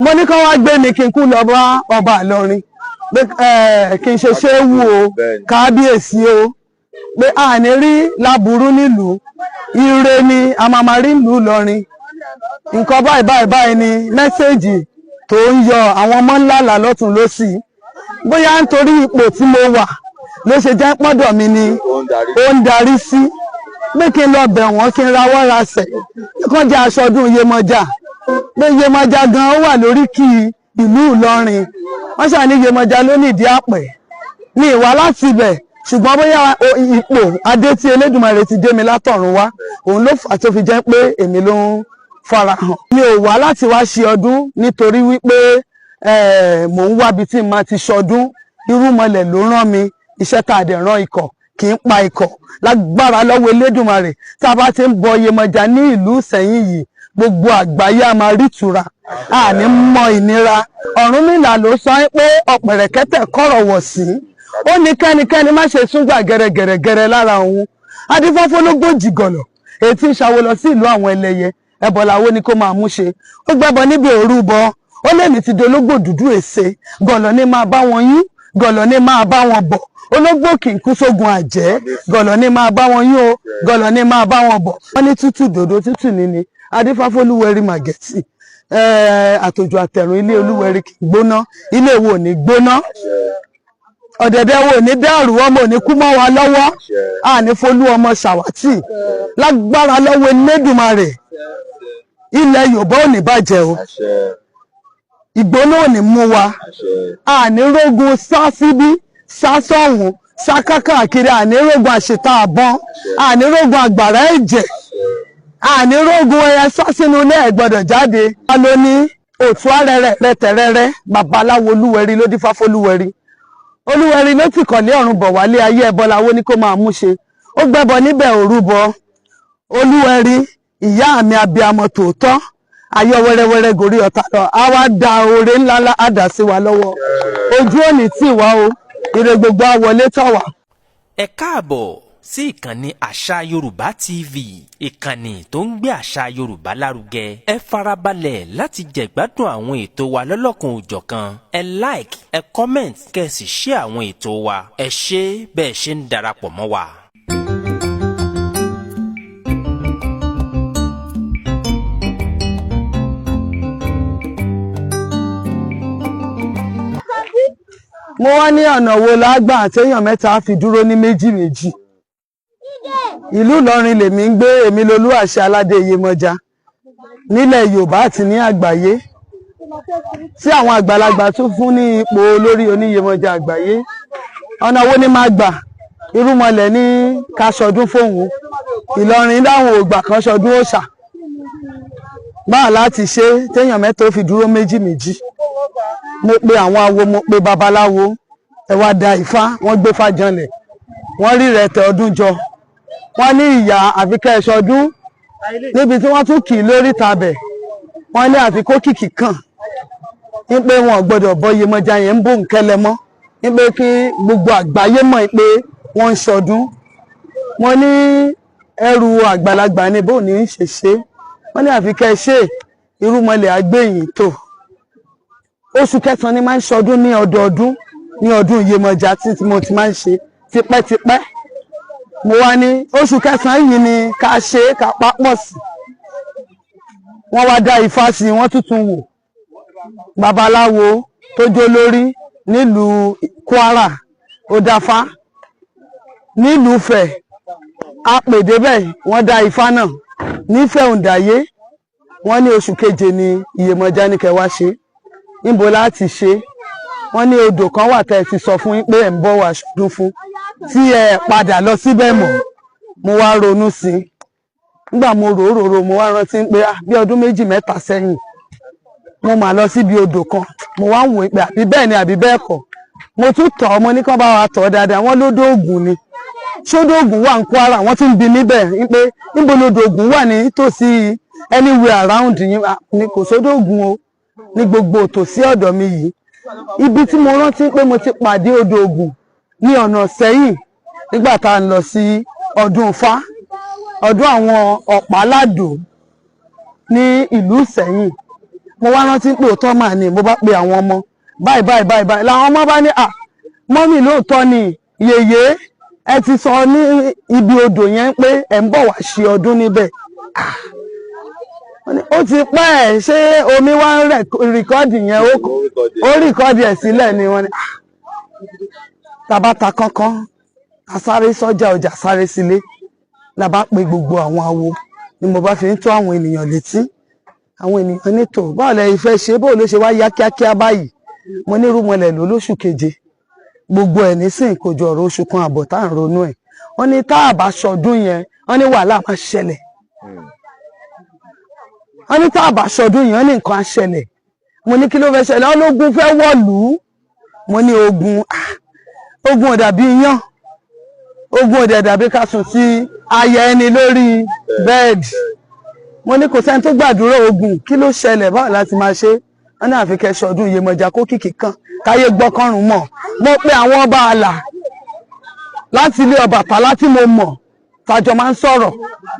mo ní kán wá gbé mi kí n kú lọ bá ọba Ìlọrin pé kí n ṣe ṣéwù o kábíyèsí o pé a ní rí láburú nílùú ire ni a máa rí nílùú Ìlọrin nǹkan báyìí ni mẹ́sẹ̀gì tó ń yọ àwọn ọmọ ńlá là lọ́tún lósì bóyá nítorí ipò tí mo wà ló ṣe jẹ́ pọ́dọ̀ mi ni ó ń darí sí pé kí n lọ bẹ̀ wọ́n kí n rawọ́ rasẹ̀ kán jẹ́ aṣọ ọdún Yemoja pé Yemoja gan ó wà lóríkì ìlú Ìlọrin wọ́n ṣà ní Yemoja ló ní ìdí àpẹ̀ ní ìwà láti ibẹ̀ ṣùgbọ́n bóyá ipò adé tí Elédùmarè ti dé mi látọ̀run wá òun ló fà tó fi jẹ́ pé èmi ló ń farahàn mi ò wá láti wá ṣe ọdún nítorí wípé mò ń wábi tí n máa ti ṣọdún irúnmọlẹ̀ ló rán mi iṣẹ́ tá a dẹ̀ rán ikọ̀ kì í pa ikọ̀ lágbára lọ́wọ́ Elédùmarè tá a bá ti ń bọ Yemoja ní ìlú Ìsẹ̀yìn yìí gbogbo àgbáyé a máa rí ìtura a ní mọ ìnira Ọ̀rúnmìlà ló sọ pé ọ̀pẹ̀rẹ̀kẹ́tẹ̀ kọ̀rọ̀ wọ̀ sí ó ní kẹ́nikẹ́ni má ṣe súngbà gẹ̀rẹ̀gẹ̀rẹ̀ lára òun adífọ́fọ́ ló gbòjì gọ̀lọ̀ èyí tí ń ṣàwó lọ sí ìlú àwọn ẹlẹ́yẹ ẹbọ làwọn ní kó máa mú ṣe ó gbẹ́bọ níbi òrúbọ ó lèmi ti dológbò dúdú èsè gọ̀lọ̀ ní máa bá wọn yín gọ̀lọ̀ ní máa bá wọn bọ̀ ológbò kì í kú sógun àjẹ́ gọ̀lọ̀ ní máa bá wọn yín o gọ̀lọ̀ ní máa bá wọn bọ̀ wọ́n ní tútù dòdò tútù níní adífáfó olúwẹ̀rí màgẹ̀tì àtòjò àtẹ̀rùn ilé olúwẹ̀rí kì í gbóná ilé wo ní gbóná ọ̀dẹ̀dẹ̀ wo ní dẹ́rù ọmọ ò ní kú mọ́ wa lọ́wọ́ àní folú ọmọ ṣàwátì lágbára lọ́wọ́ Elédùmarè ilẹ̀ Yorùbá ò ní bàjẹ́ o ìgbóná ò ní mú wa àní rógun sá síbí sá sọ́hùn sá kákàkiri àní rógun àṣetá àbọ́n àní rógun àgbàrá ẹ̀jẹ̀ àní rógun ẹyẹ sá sínú ilé ẹ̀ gbọ́dọ̀ jáde a ló ní òtún arẹrẹ rẹtẹrẹrẹ babaláwo olúwẹ̀rí ló dífá fólúwẹ̀rí olúwẹ̀rí ló ti kọ̀lé ọ̀run bọ̀ wálé ayé ẹbọ làwọn ní kó máa mú ṣe ó gbẹ́bọ níbẹ̀ òrúbọ olúwẹ̀rí ìyá mi abiyamọ tòótọ́ ayọ̀ wẹ́rẹ́wẹ́rẹ́ gòrí ọ̀tá lọ á wá da oore ńlá á dà sí wa lọ́wọ́ ojú òní tì wá o ire gbogbo àwọlé tọ̀ wá. ẹ káàbọ̀ sí ìkànnì àṣà Yorùbá TV ìkànnì tó ń gbé àṣà Yorùbá lárugẹ ẹ farabalẹ̀ láti jẹ̀gbádùn àwọn ètò wa lọ́lọ́kan òjọ̀kan ẹ like ẹ comment kẹ́ ẹ sì share àwọn ètò wa ẹ ṣé bẹ́ẹ̀ ṣe ń darapọ̀ mọ́ wa. mo wá ní ọ̀nà wo lágbà àtẹ̀yàn mẹ́ta fi dúró ní méjì ìlú Ìlọrin lèmi ń gbé èmi lolú àṣẹ aládé Yemoja nílẹ̀ Yorùbá àti ní àgbáyé tí àwọn àgbàlagbà tún fún ní ipò olórí oní Yemoja àgbáyé ọ̀nà wo ni máa gbà irúnmọlẹ̀ ní ká ṣọdún fóun Ìlọrin dáhùn ògbà kan ṣọdún òòṣà báà láti ṣe téèyàn mẹ́ta ó fi dúró méjì mo pe àwọn awo mo pe babaláwo ẹ wá da Ifá wọ́n gbé fàjànlẹ̀ wọ́n rí rẹ̀tẹ̀ ọdún jọ wọ́n ní ìyá àfikẹ́ ẹ̀ṣọdún níbi tí wọ́n tún kì í lórí tabẹ̀ wọ́n ní àfikó kìkì kàn ní pé wọn ò gbọ́dọ̀ bọ Yemoja yẹn ń bò ń kẹ́lẹ́ mọ́ ní pé kí gbogbo àgbáyé mọ̀ pé wọ́n ń ṣọdún wọ́n ní ẹrù àgbàlagbà ní bò ní í ṣe wọ́n ní àfikẹ́ ṣe irúnmọlẹ̀ àgbẹ̀yìn tó oṣù kẹsàn-án ni máa ń ṣọdún ní ọdọọdún ní ọdún Yemoja tí mo ti máa ń ṣe tipẹ́tipẹ́ mo wá ní oṣù kẹsàn-án yìí ni ká ṣe ká papọ̀ sí wọ́n wá dá Ifá sí wọ́n tuntun wò babaláwo tó jó lórí nílùú Kwara ó dáfá nílùú Ifẹ̀ apèdébẹ̀ wọ́n dá Ifá náà nífẹ̀ẹ́ òǹdàyé wọ́n ní oṣù keje ni Yemoja ní kẹ́ wá ṣe níbo láti ṣe wọ́n ní odò kan wà tẹ́ ti sọ fún yín pé ẹ̀ ń bọ̀ wá ṣọdún fún tí ẹ padà lọ síbẹ̀ mọ́ mo wá ronú sí i nígbà mo rò mo wá rántí pé bí ọdún méjì mẹ́ta sẹ́yìn mo mà lọ síbi odò kan mo wá ń wò pé àbí bẹ́ẹ̀ ni àbí bẹ́ẹ̀ kọ́ mo tún tọ̀ ọmọ ní kán bá wa tọ̀ dáadáa wọ́n lódò Ògùn ni ṣódò Ògùn wà ní Kwara wọ́n tún bi níbẹ̀ pé níbo lódò Ògùn wà ní tòsí anywhere around yín ni kò sódò Ògùn o ní gbogbo tòsí ọ̀dọ̀ mi yìí ibi tí mo rántí pé mo ti pàdé odò Ògùn ní ọ̀nà sẹ́yìn nígbà tá à ń lọ sí ọdún Ifá ọdún àwọn Ọ̀páládò ní ìlú Ìsẹ̀yìn mo wá rántí pé òótọ́ mà ní mo bá pe àwọn ọmọ báyìí làwọn ọmọ bá ní mọ́mì lóòótọ́ ni yèyé ẹ ti sọ ní ibi odò yẹn pé ẹ̀ ń bọ̀ wá ṣe ọdún níbẹ̀ ó ti pẹ́ ẹ̀ ṣé omi wá ń rìkọ́dì yẹn ó rìkọ́dì ẹ̀ sílẹ̀ ni wọ́n ní tàbá ta kánkán a sáré sọ́jà ọjà sáré sílé la bá pe gbogbo àwọn awo ni mo bá fi ń tó àwọn ènìyàn létí àwọn ènìyàn nítò báwo lẹ ìfẹ́ ṣe bó ló ṣe wá yá kíákíá báyìí mo ní rúmọlẹ̀ ló lóṣù keje gbogbo ẹ̀ nísìn kò jọ ọ̀rọ̀ oṣù kan àbọ̀ tá à ń ronú ẹ̀ wọ́n ní tá a bá ṣọdún yẹn wọ́n ní wàhálà máa ṣẹlẹ̀ wọ́n ní tá a bá ṣọdún yẹn wọ́n ní nǹkan á ṣẹlẹ̀ mo ní kí ló fẹ́ ṣẹlẹ̀ ológun fẹ́ wọ̀lú mo ní ogun ò dàbí iyán ogun ò dàbí ká sùn sí aya ẹni lórí bẹ́ẹ̀dì mo ní kò sẹ́ni tó gbàdúrà ogun kí ló ṣẹlẹ̀ báwo láti máa ṣe wọ́n ní àfi kẹ́ṣọ́ ọdún Yemoja kó kìkì kan káyé gbọ́kànrún mọ̀ mo pe àwọn ọba àlà láti ilé Ọbàtálá tí mo mọ̀ tàjọ máa ń sọ̀rọ̀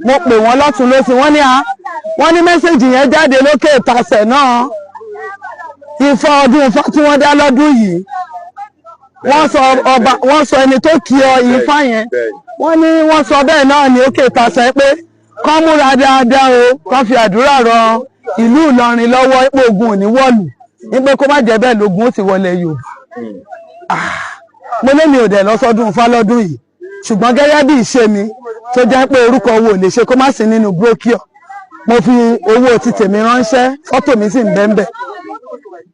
mo pè wọ́n lọ́tún lósì wọ́n ní mẹ́sẹ̀jì yẹn jáde lókè ìtasẹ̀ náà Ifá ọdún Ifá tí wọ́n dá lọ́dún yìí wọ́n sọ ẹni tó kí ọ Ifá yẹn wọ́n ní wọ́n sọ bẹ́ẹ̀ náà ní òkè ìtasẹ̀ pé kán múra dáadáa o kán fi àdúrà rọ ìlú Ìlọrin lọ́wọ́ ipò ogun ò ní wọ̀lú wípé kó má jẹ́ bẹ́ẹ̀ lógun ó ti wọlé Yorùbá mo lé mi ò dẹ̀ lọ sọ́dún Ifá lọ́dún yìí ṣùgbọ́n gẹ́gẹ́ bí ìṣe mi tó jẹ́ pé orúkọ wo lè ṣe kó má sí nínú brókíọ̀ mo fi owó ti tèmi ránṣẹ́ fọ́tò mi sì ń bẹ́ńbẹ́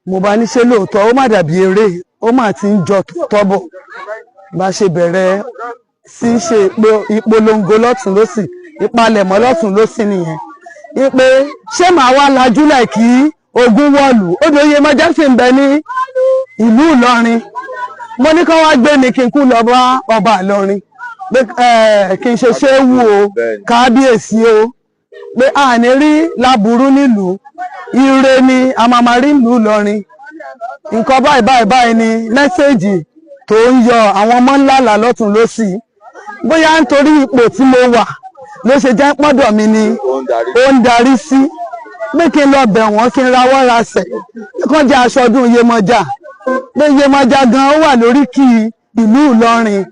mo bá ní ṣe lóòótọ́ ó má dàbí eré ó má ti ń jọ tọ́bọ̀ bá ṣe bẹ̀rẹ̀ sí ṣe ìpolongo lọ́tún lósì ìpalẹ̀mọ́ lọ́tún lósì nìyẹn wípé ṣé màá wá lajúlẹ̀ kí ogun wọ̀lú odò Yemoja sì ń bẹ ní ìlú Ìlọrin mo ní kán wá gbé mi kí n kú lọ bá ọba Ìlọrin pé kí n ṣe ṣéwù o kábíyèsí o pé a ní rí láburú nílùú ire ni a máa rí ìlú Ìlọrin nǹkan báyìí ni mẹ́sẹ̀jì tó ń yọ àwọn ọmọ ńlá là lọ́tún lósì bóyá nítorí ipò tí mo wà ló ṣe jẹ́ pọ́dọ̀ mi ni ó ń darí sí pé kí n lọ bẹ̀ wọ́n kí n rawọ́ rasẹ̀ kán jẹ́ aṣọ ọdún Yemoja pé Yemoja gan ó wà lórí kí ìlú Ìlọrin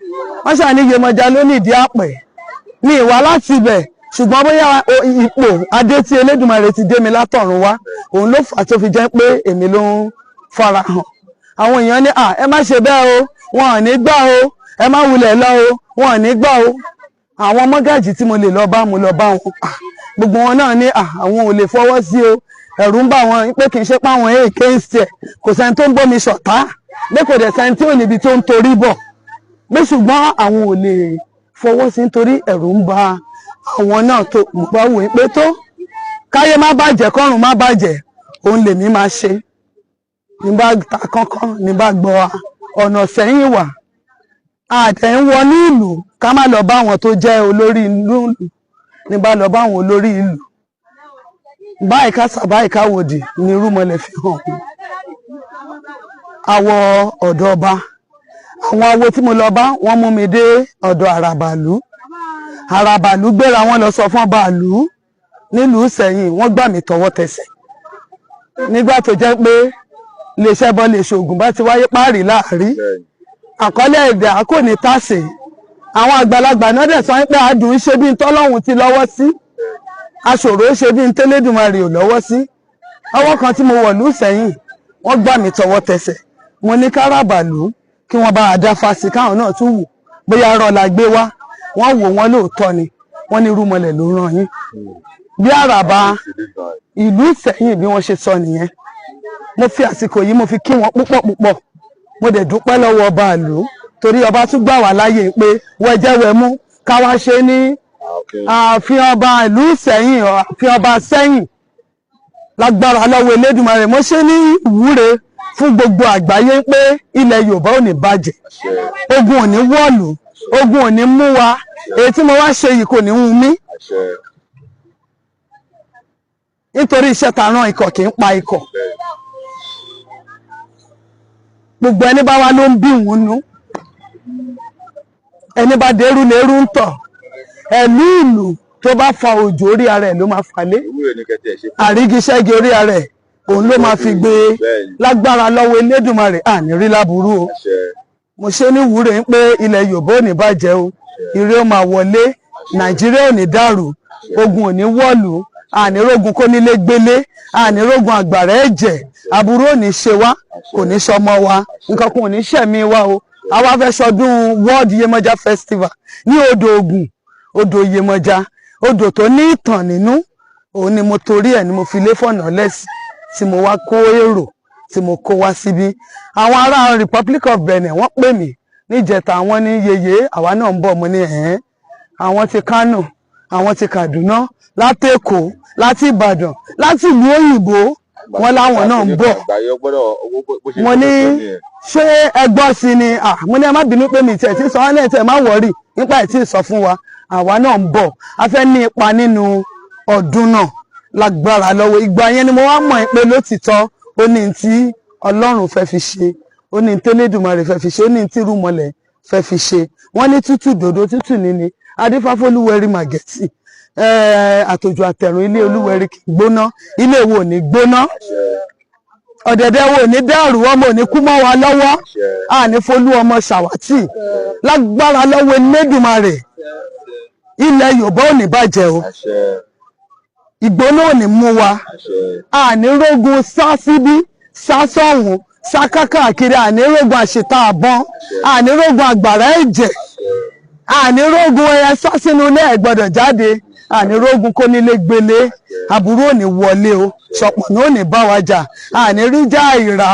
wọ́n ṣàní Yemoja ló nídìí àpẹ̀ ní ìwà láti ibẹ̀ ṣùgbọ́n bóyá ipò adé tí Elédùmarè ti dé mi látọ̀run wá òun ló fà tó fi jẹ́ pé èmi ló ń fara hàn àwọn èèyàn ní ẹ má ṣe bẹ́ẹ̀ o wọn ò ní gbà o ẹ má wulẹ̀ lọ o wọn ò ní gbà o àwọn mọ́gàjì tí mo lè lọ bá mo lọ bá wọn gbogbo wọn náà ní àwọn ò lè fọwọ́ sí o ẹ̀rù ń bà wọn pé kì í ṣe pé àwọn èèké ń ṣe kò sẹ́ni tó ń bómi ṣọ̀tá pé kò dẹ̀ sẹ́ni tí ò níbi tó ń torí bọ̀ pé ṣùgbọ́n àwọn ò lè fọwọ́ sí nítorí ẹ̀rù ń bà àwọn náà tó mo bá wò pé tó káyé má bàjẹ́ kọ́run má bàjẹ́ òun lèmi máa ṣe ní bá ta kánkán ní bá gbọ́ ọ̀nà sẹ́yìn wà àtẹ̀ ń wọ ní ìlú ká má lọ bá àwọn tó jẹ́ olórí ìlú ní bá lọ bá àwọn olórí ìlú báyìí ká sàbáyìí ká wòdì ní irúmọlẹ̀ fi hàn àwọ ọ̀dọ̀ ọba àwọn awo tí mo lọ bá wọ́n mú mi dé ọ̀dọ̀ àràbàlú gbéra wọn lọ sọ fún bàálù nílùú Ìṣẹ̀yìn wọ́n gbà mí tọwọ́ tẹsẹ̀ nígbà tó jẹ́ pé lè ṣẹbọ lè ṣoògùn bá ti wáyé páàrí láàrí àkọlé èdè kò ní tàsé àwọn àgbàlagbà náà dẹ̀ sọ pé adùn ṣe bí n tọ́lọ́hun ti lọ́wọ́ sí aṣòro ṣe bí n tẹ́lẹ́dùmarè ò lọ́wọ́ sí ọwọ́ kan tí mo wọ̀ lú Ìṣẹ̀yìn wọ́n gbà mí tọwọ́ tẹsẹ̀ mo ní káràbàlú kí wọ́n bá àdáfà sí káwọn náà tún wò bóyá rọ la gbé wá wọ́n wò wọ́n lóòótọ́ ni wọ́n ní irúmọlẹ̀ ló ràn yín bí àràbà ìlú Ìṣẹ̀yìn bí wọ́n ṣe sọ nìyẹn mo fi àsìkò yìí mo fi kí wọn púpọ̀ mo dẹ̀ dúpẹ́ lọ́wọ́ ọba ìlú torí ọba tún gbà wá láyè pé wẹjẹwẹmú káwá ṣe ní ààfin ọba ìlú Ìṣẹ̀yìn ààfin ọba Ṣẹ̀yìn lágbára lọ́wọ́ Elédùmarè mo ṣe ní ìwúre fún gbogbo àgbáyé pé ilẹ̀ Yorùbá ò ní bàjẹ́ ogun ò ní wọ̀lú ogun ò ní mú wa èyí tí mo wá ṣe yìí kò ní wù mí nítorí iṣẹ́ ta rán ikọ̀ kì í pa ikọ̀ gbogbo ẹni bá wá ló ń bí wọn nú ẹni bá dẹrú lérú ń tọ̀ ẹ̀lú ìlú tó bá fa òjò orí ara ẹ̀ ló máa falé àrígiṣẹ́gi orí ara ẹ̀ òun ló máa fi gbé lágbára lọ́wọ́ Elédùmarè àní rí láburú o. Mo ṣe ní wúre ń pé ilẹ̀ Yorùbá ò ní bàjẹ́ o, ire ó máa wọlé, Nàìjíríà ò ní dàrú, ogun ò ní wọ̀lú, àní rógun kó nílé gbélé, àní rógun àgbàrá ẹ̀jẹ̀, aburú ò ní ṣe wá, kò ní ṣọmọ wa, nǹkan kan ò ní ṣẹ̀mí wa o. Àwa fẹ́ ṣọdún World Yemoja Festival ní odò Ògùn, odò Yemoja, odò tó ní ìtàn nínú. Òun ni mo torí ẹ̀ ni mo fi lé fọ̀nà lẹ́sì tí mo wá kó èrò tí mo kó wá síbí. Àwọn ará Republic of Benin wọ́n pè mí níjẹta, àwọn ní yeye àwa náà ń bọ̀, mo ní ẹ̀hẹ́n, àwọn ti Kánò, àwọn ti Kaduna, láti Èkó, láti Ìbàdàn, láti ìlú òyìnbó, wọ́n láwọn náà ń bọ̀. Mo ní ṣé ẹgbọ́ sí ni, mo ní ẹ má bínú pé mi tẹ̀ tí sọ wọ́n náà tẹ̀ má wọ̀rí nípa ẹ̀ tí sọ fún wa, àwa náà ń bọ̀, a fẹ́ ní ipa nínú ọdún náà lágbára lọ́wọ́. Ìgbà yẹn ni mo wá mọ̀ pé lótìtọ́ ó ní tí Ọlọ́run fẹ́ fi ṣe, ó ní tí Elédùmarè fẹ́ fi ṣe, ó ní tí rúmọlẹ̀ fẹ́ fi ṣe. Wọ́n ní tútù dòdò tútù níní, adífáfólúwẹ̀rí màgẹ̀tì, àtòjò àtẹ̀rùn ilé Olúwẹ̀rí kì í gbóná, ilé wo ò ní gbóná, ọ̀dẹ̀dẹ̀ wo ò ní dàrú, ọmọ ò ní kú mọ́ wa lọ́wọ́, àní folú ọmọ ṣàwátì lágbára lọ́wọ́ Elédùmarè. Ilẹ̀ Yorùbá ò ní bàjẹ́ o, ìgbóná ò ní mú wa, àní rógun sá síbí sá sọ́hùn sá kákàkiri, àní rógun àṣetá àbọ́n, àní rógun àgbàrá ẹ̀jẹ̀, àní rógun ẹyẹ sá sínú ilé ẹ̀ gbọ́dọ̀ jáde, àní rógun kó nílé gbélé, aburú ò ní wọlé o, ṣọ̀pọ̀nà ò ní bá wa jà, àní rí já ìrá,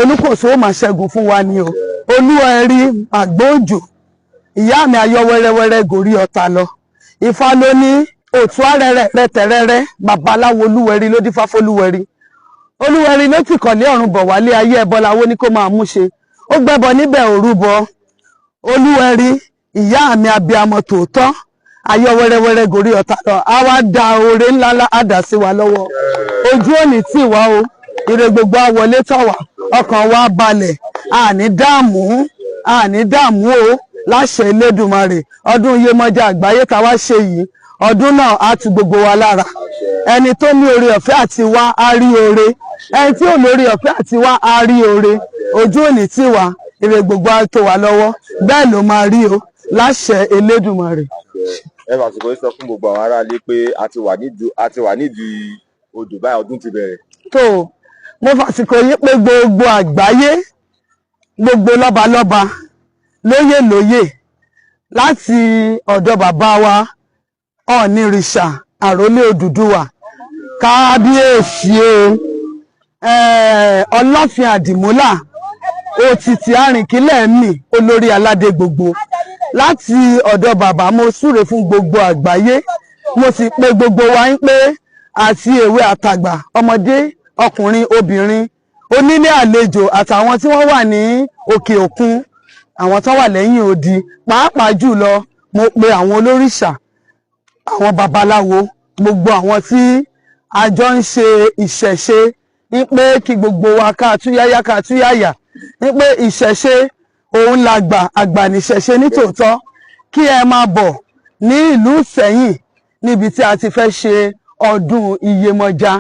Olúkòso ó máa ṣẹ́gun fún wa ni o. Olúwẹ̀rí àgbóòjò, ìyá mi ayọ̀ wẹ́rẹ́wẹ́rẹ́ gòrí ọ̀tá lọ, Ifá ló ní òtún arẹrẹ rẹtẹrẹrẹ, babaláwo Olúwẹ̀rí ló dífá fólúwẹ̀rí. Olúwẹ̀rí ló ti kọ̀lé ọ̀run bọ̀ wálé ayé, ẹbọ làwo ní kó máa mú ṣe, ó gbẹ́bọ níbẹ̀ òrúbọ. Olúwẹ̀rí ìyá mi abiyamọ tòótọ́, ayọ̀ wẹ́rẹ́wẹ́rẹ́ gòrí ọ̀tá lọ, á wá da oore ńláńlá àdá sí wa lọ́wọ́. Ojú òní tì wá o, ire gbogbo á wọlé tọ̀ wá, ọkàn wa balẹ̀, àní dààmú o láṣẹ Elédùmarè. Ọdún Yemoja Àgbáyé tá wá ṣe yìí, ọdún náà á tu gbogbo wa lára. Ẹni tó ní oore ọ̀fẹ́ àti wá á rí oore, ẹni tí ò lórí ọ̀fẹ́ àti wá á rí oore. Ojú òní tì wá, ire gbogbo á tó wa lọ́wọ́, bẹ́ẹ̀ ló máa rí o láṣẹ Elédùmarè. Ẹ fàsìkò sọ fún gbogbo àwọn aráalé pé a ti wà nídìí odò báyìí, ọdún ti bẹ̀rẹ̀. Tó mo fàsìkò yí pé gbogbo àgbáyé, gbogbo lọ́balọ́ba, lóyè láti ọ̀dọ̀ bàbá wa Ọ̀nìrìṣà àrólé Odùduwà, kábíyèsí o, Ọlọ́fin Àdìmúlà, òtìtì àrìnkílẹ̀ mi, olórí aládé gbogbo. Láti ọ̀dọ̀ bàbá mo súre fún gbogbo àgbáyé, mo sì pe gbogbo wa ń pé àti èwe àtàgbà, ọmọdé ọkùnrin obìnrin, onílé àlejò àtàwọn tí wọ́n wà ní òkè òkun, àwọn tó wà lẹ́yìn odi, pàápàá jùlọ mo pe àwọn olórìṣà, àwọn babaláwo, gbogbo àwọn tí a jọ ń ṣe ìṣẹ̀ṣe, ní pé kí gbogbo wa ká túyáyá, ní pé ìṣẹ̀ṣe òun làgbà, àgbà níṣẹ̀ṣe nítòótọ́. Kí ẹ máa bọ̀ ní ìlú Ìṣẹ̀yìn níbi tí a ti fẹ́ ṣe ọdún Iyemọja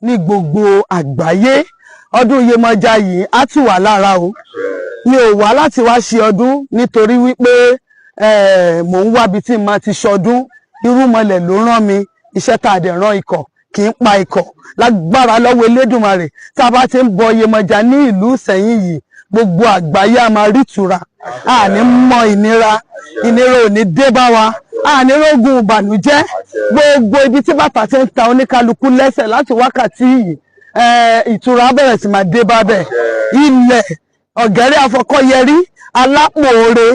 ní gbogbo àgbáyé. Ọdún Iyemọja yìí á tù wá lára o. Mi ò wá láti wá ṣe ọdún nítorí wípé mò ń wábi tí màá ti ṣọdún, irúmọlẹ̀ ló rán mi, iṣẹ́ tá a dẹ̀ rán ikọ̀ kì í pa ikọ̀, lágbára lọ́wọ́ Elédùmarè. Tá a bá ti ń bọ Iyemọja ní ìlú Ìṣẹ̀yìn yìí, gbogbo àgbáyé a máa rí ìtura, àní mọ ìnira ò ní dé bá wa, àní rógun ìbànújẹ́. Gbogbo ibi tí bàtà ti ń ta oníkálukú lẹ́sẹ̀ láti wákàtí yìí, ìtura bẹ̀rẹ̀ sí máa dé bá bẹ̀. Ilẹ̀ ọ̀gẹ́rẹ́ afọkọ́yẹrí, alápòore,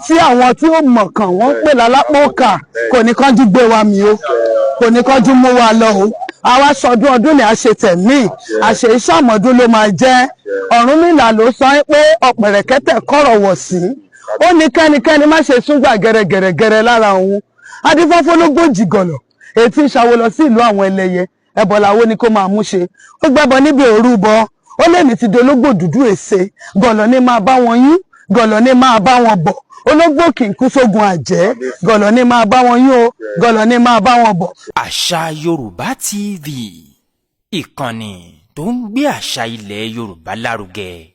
tí àwọn tí ó mọ̀ kàn wọ́n pè lálápòkà, kò ní kánjú gbé wa mì o, kò ní kánjú mú wa lọ o. Àwa sọdún ọdún ni a ṣe tẹ̀mí, àṣẹ ìṣàmọ́dún ló máa jẹ́. Ọ̀rúnmìlà ló sọ pé ọ̀pẹ̀rẹ̀kẹ́tẹ̀ kọ̀rọ̀ wọ̀ sí, ó ní kẹ́nikẹ́ni má ṣe súngbà gẹ̀rẹ̀gẹ̀rẹ̀ lára òun. Adífáfó ló gbòjì gọ̀lọ̀, ètí ìṣàwó lọ sí ìlú àwọn ẹlẹ́yẹ, ẹbọ làwo ni kó máa mú ṣe. Ó gbẹ́bọ níbi òrúbọ, ó lè ní ti dológbò dúdú èsè, gọ̀lọ̀ ní máa bá wọn yún, gọ̀lọ̀ ní máa bá wọn bọ̀. Ológbò kì í kú sógun àjẹ́, gọ̀lọ̀ ní máa bá wọn yún o, gọ̀lọ̀ ní máa bá wọn bọ̀. Àṣà Yorùbá TV. ìkànnì tó ń gbé àṣà ilẹ̀ Yorùbá lárugẹ.